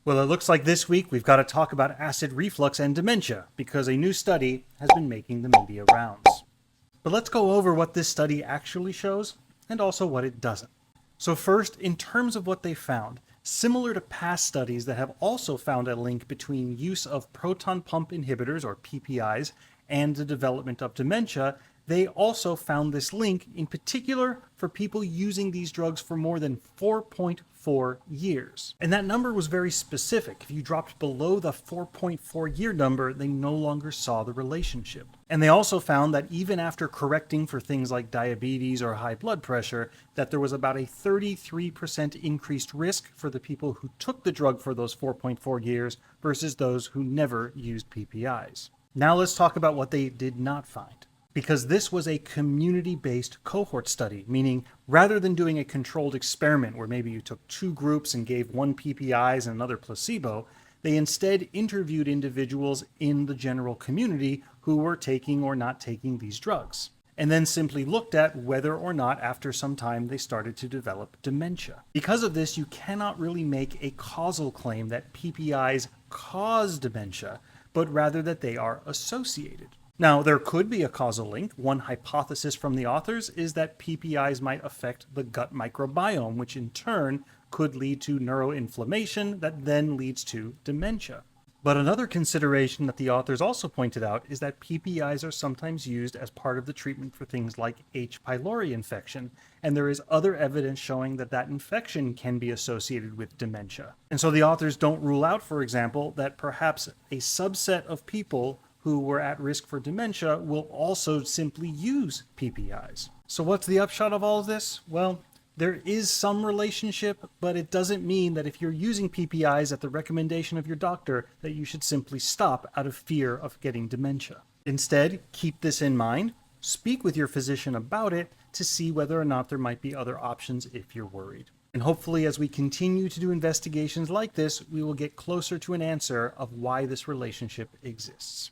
Well, it looks like this week we've got to talk about acid reflux and dementia because a new study has been making the media rounds. But let's go over what this study actually shows and also what it doesn't. So first, in terms of what they found, similar to past studies that have also found a link between use of proton pump inhibitors or PPIs and the development of dementia, they also found this link in particular for people using these drugs for more than 4.4 years. And that number was very specific. If you dropped below the 4.4 year number, they no longer saw the relationship. And they also found that even after correcting for things like diabetes or high blood pressure, that there was about a 33% increased risk for the people who took the drug for those 4.4 years versus those who never used PPIs. Now let's talk about what they did not find. Because this was a community-based cohort study, meaning rather than doing a controlled experiment where maybe you took two groups and gave one PPIs and another placebo, they instead interviewed individuals in the general community who were taking or not taking these drugs, and then simply looked at whether or not after some time they started to develop dementia. Because of this, you cannot really make a causal claim that PPIs cause dementia, but rather that they are associated. Now, there could be a causal link. One hypothesis from the authors is that PPIs might affect the gut microbiome, which in turn could lead to neuroinflammation that then leads to dementia. But another consideration that the authors also pointed out is that PPIs are sometimes used as part of the treatment for things like H. pylori infection, and there is other evidence showing that that infection can be associated with dementia. And so the authors don't rule out, for example, that perhaps a subset of people who were at risk for dementia will also simply use PPIs. So what's the upshot of all of this? Well, there is some relationship, but it doesn't mean that if you're using PPIs at the recommendation of your doctor, that you should simply stop out of fear of getting dementia. Instead, keep this in mind, speak with your physician about it to see whether or not there might be other options if you're worried. And hopefully, as we continue to do investigations like this, we will get closer to an answer of why this relationship exists.